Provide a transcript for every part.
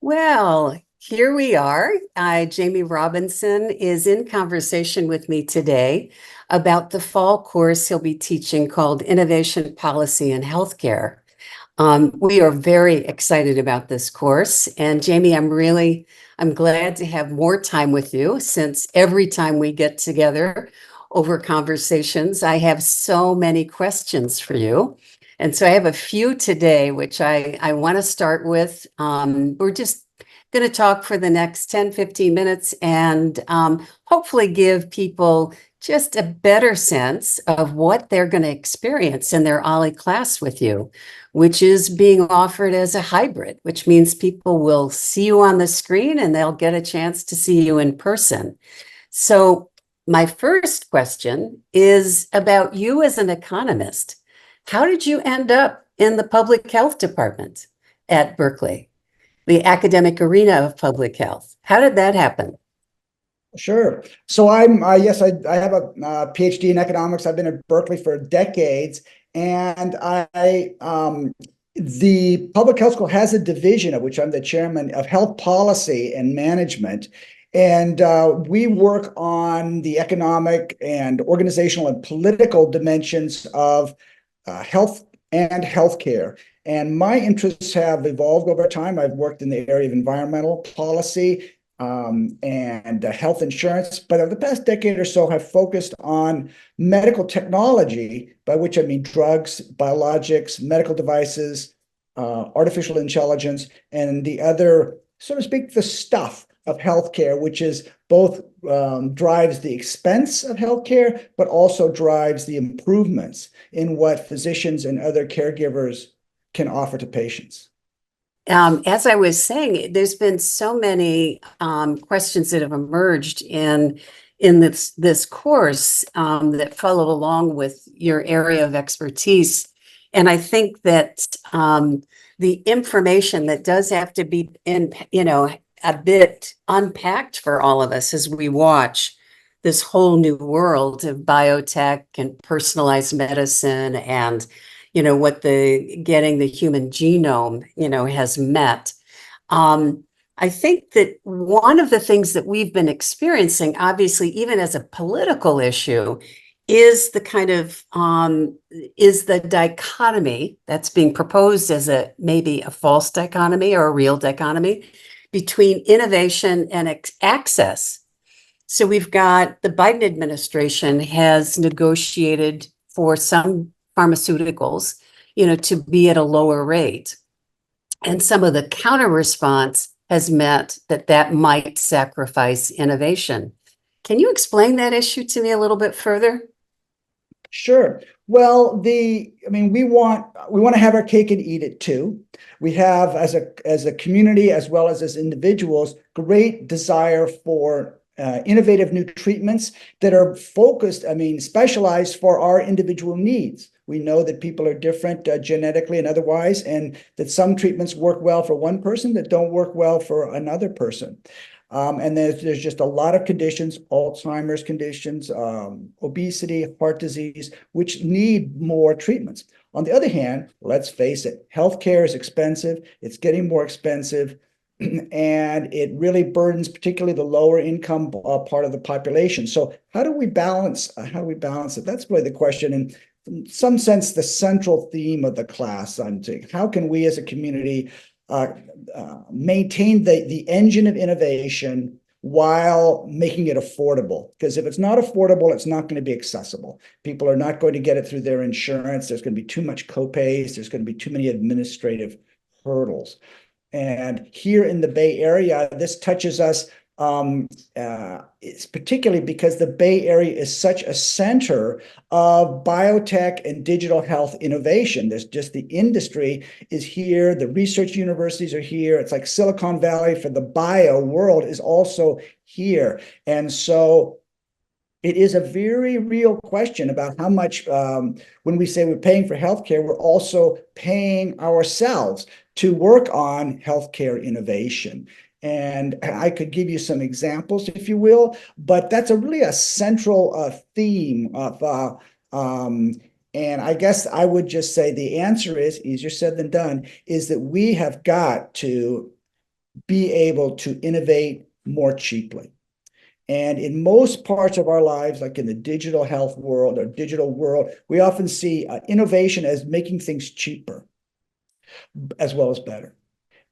Well, here we are. Jamie Robinson is in conversation with me today about the fall course he'll be teaching called Innovation Policy in Healthcare. We are very excited about this course. And Jamie, I'm glad to have more time with you since every time we get together over conversations, I have so many questions for you. And so I have a few today, which I want to start with. We're just going to talk for the next 10, 15 minutes and hopefully give people just a better sense of what they're going to experience in their OLLI class with you, which is being offered as a hybrid, which means people will see you on the screen and they'll get a chance to see you in person. So my first question is about you as an economist. How did you end up in the public health department at Berkeley, the academic arena of public health? How did that happen? Sure. So I have a PhD in economics. I've been at Berkeley for decades, and the public health school has a division of which I'm the chairman of health policy and management. And we work on the economic and organizational and political dimensions of health and healthcare. And my interests have evolved over time. I've worked in the area of environmental policy and health insurance, but over the past decade or so have focused on medical technology, by which I mean drugs, biologics, medical devices, artificial intelligence, and the other, so to speak, the stuff of healthcare, which is both drives the expense of healthcare, but also drives the improvements in what physicians and other caregivers can offer to patients. As I was saying, there's been so many questions that have emerged in this course that follow along with your area of expertise. And I think that the information that does have to be a bit unpacked for all of us as we watch this whole new world of biotech and personalized medicine and what the getting the human genome has met. I think that one of the things that we've been experiencing, obviously, even as a political issue, is the dichotomy that's being proposed as maybe a false dichotomy or a real dichotomy between innovation and access. So we've got the Biden administration has negotiated for some pharmaceuticals, to be at a lower rate. And some of the counter response has meant that might sacrifice innovation. Can you explain that issue to me a little bit further? Sure. Well, we want to have our cake and eat it too. We have, as a community as well as individuals, great desire for innovative new treatments that are focused, specialized for our individual needs. We know that people are different genetically and otherwise, and that some treatments work well for one person that don't work well for another person. And there's just a lot of conditions, Alzheimer's conditions, obesity, heart disease, which need more treatments. On the other hand, let's face it, healthcare is expensive. It's getting more expensive. And it really burdens particularly the lower income part of the population. So how do we balance it? That's really the question. And in some sense, the central theme of the class, I'm saying, how can we as a community maintain the engine of innovation while making it affordable? Because if it's not affordable, it's not going to be accessible. People are not going to get it through their insurance. There's going to be too much copays. There's going to be too many administrative hurdles. And here in the Bay Area, this touches us. It's particularly because the Bay Area is such a center of biotech and digital health innovation. There's just the industry is here. The research universities are here. It's like Silicon Valley for the bio world is also here. And so it is a very real question about how much, when we say we're paying for healthcare, we're also paying ourselves to work on healthcare innovation. And I could give you some examples, if you will, but that's really a central theme of, and I guess I would just say the answer is, easier said than done, is that we have got to be able to innovate more cheaply. And in most parts of our lives, like in the digital health world or digital world, we often see innovation as making things cheaper as well as better.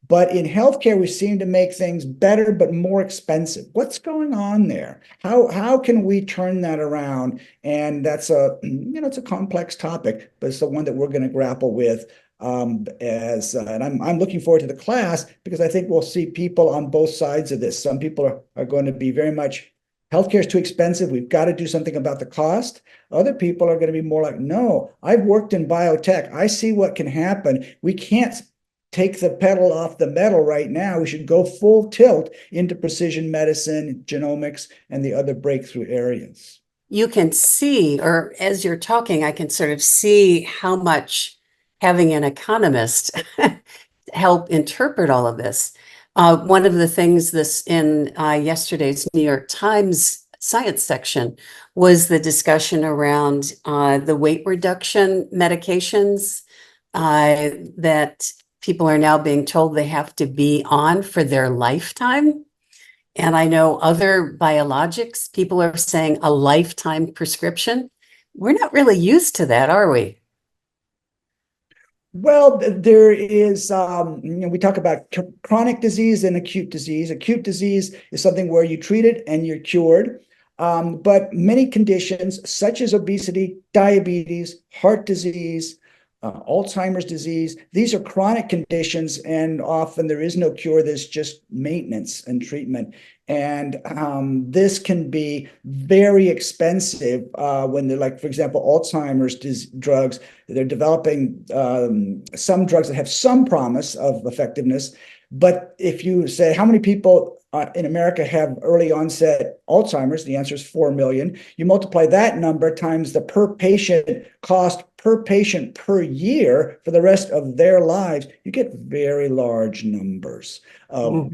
But in healthcare, we seem to make things better, but more expensive. What's going on there? How can we turn that around? And that's it's a complex topic, but it's the one that we're going to grapple with and I'm looking forward to the class because I think we'll see people on both sides of this. Some people are going to be very much healthcare is too expensive. We've got to do something about the cost. Other people are going to be more like, no, I've worked in biotech. I see what can happen. We can't take the pedal off the metal right now. We should go full tilt into precision medicine, genomics, and the other breakthrough areas. You can see, or as you're talking, I can sort of see how much having an economist help interpret all of this. One of the things in yesterday's New York Times science section was the discussion around the weight reduction medications that people are now being told they have to be on for their lifetime. And I know other biologics, people are saying a lifetime prescription. We're not really used to that, are we? Well, there is, we talk about chronic disease and acute disease. Acute disease is something where you treat it and you're cured. But many conditions, such as obesity, diabetes, heart disease, Alzheimer's disease, these are chronic conditions, and often there is no cure. There's just maintenance and treatment. And this can be very expensive when they're like, for example, Alzheimer's drugs. They're developing some drugs that have some promise of effectiveness. But if you say, how many people in America have early onset Alzheimer's? The answer is 4 million. You multiply that number times the per patient cost per patient per year for the rest of their lives, you get very large numbers of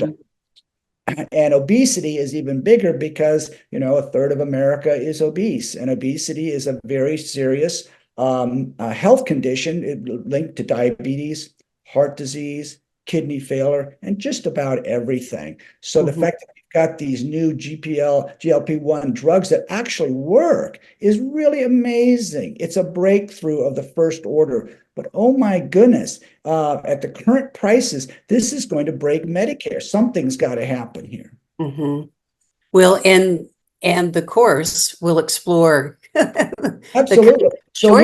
And obesity is even bigger because, a third of America is obese, and obesity is a very serious health condition linked to diabetes, heart disease, kidney failure, and just about everything. So the fact that we've got these new GLP-1 drugs that actually work is really amazing. It's a breakthrough of the first order. But oh my goodness, at the current prices, this is going to break Medicare. Something's got to happen here. Well, and the course will explore Absolutely. So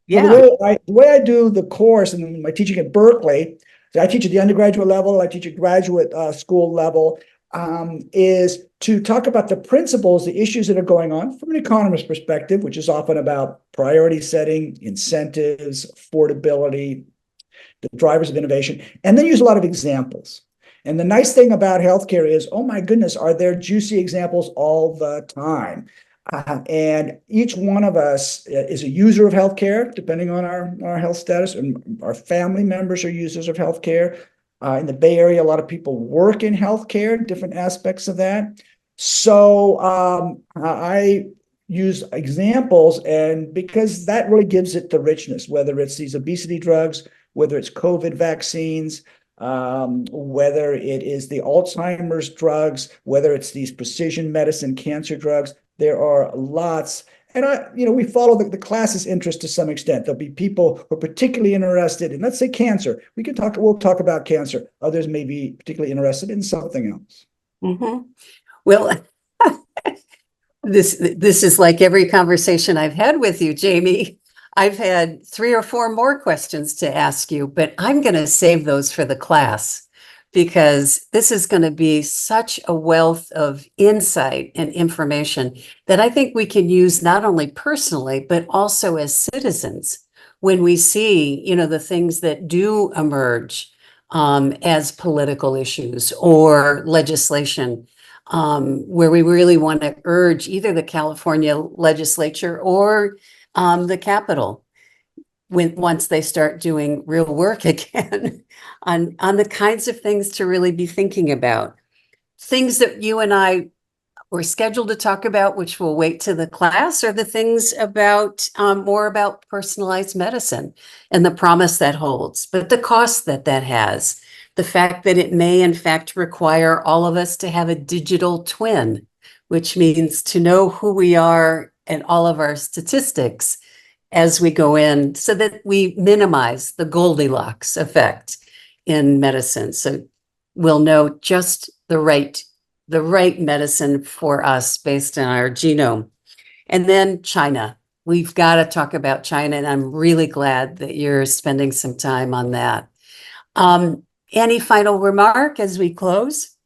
the way I do the course and my teaching at Berkeley, I teach at the undergraduate level, I teach at graduate school level, is to talk about the principles, the issues that are going on from an economist perspective, which is often about priority setting, incentives, affordability, the drivers of innovation, and then use a lot of examples. And the nice thing about healthcare is, oh my goodness, are there juicy examples all the time? And each one of us is a user of healthcare, depending on our health status, and our family members are users of healthcare. In the Bay Area, a lot of people work in healthcare, different aspects of that. So I use examples, and because that really gives it the richness, whether it's these obesity drugs, whether it's COVID vaccines, whether it is the Alzheimer's drugs, whether it's these precision medicine cancer drugs, there are lots. And we follow the class's interest to some extent. There'll be people who are particularly interested in, let's say, cancer. We'll talk about cancer. Others may be particularly interested in something else. Well, this is like every conversation I've had with you, Jamie. I've had 3 or 4 more questions to ask you, but I'm going to save those for the class because this is going to be such a wealth of insight and information that I think we can use not only personally, but also as citizens when we see, the things that do emerge as political issues or legislation, where we really want to urge either the California legislature or the Capitol once they start doing real work again on the kinds of things to really be thinking about. Things that you and I were scheduled to talk about, which we'll wait to the class, are the things about more about personalized medicine and the promise that holds, but the cost that has. the fact that it may in fact require all of us to have a digital twin, which means to know who we are and all of our statistics as we go in so that we minimize the Goldilocks effect in medicine. So we'll know just the right medicine for us based on our genome. And then China. We've got to talk about China, and I'm really glad that you're spending some time on that. Any final remark as we close?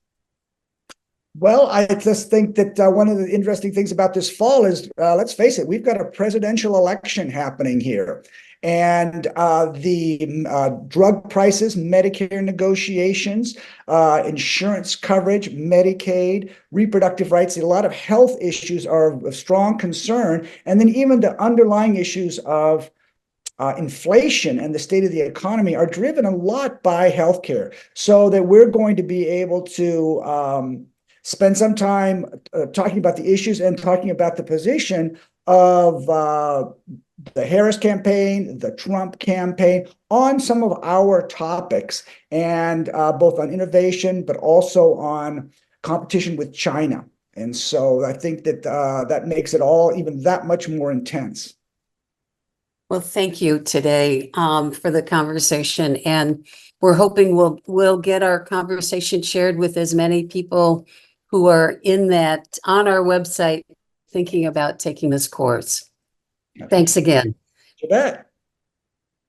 Well, I just think that one of the interesting things about this fall is, let's face it, we've got a presidential election happening here. And the drug prices, Medicare negotiations, insurance coverage, Medicaid, reproductive rights, a lot of health issues are of strong concern. And then even the underlying issues of inflation and the state of the economy are driven a lot by healthcare. So that we're going to be able to spend some time talking about the issues and talking about the position of the Harris campaign, the Trump campaign, on some of our topics, and both on innovation, but also on competition with China. And so I think that that makes it all even that much more intense. Well, thank you today for the conversation, and we're hoping we'll get our conversation shared with as many people who are in that on our website thinking about taking this course. Thanks again. You bet.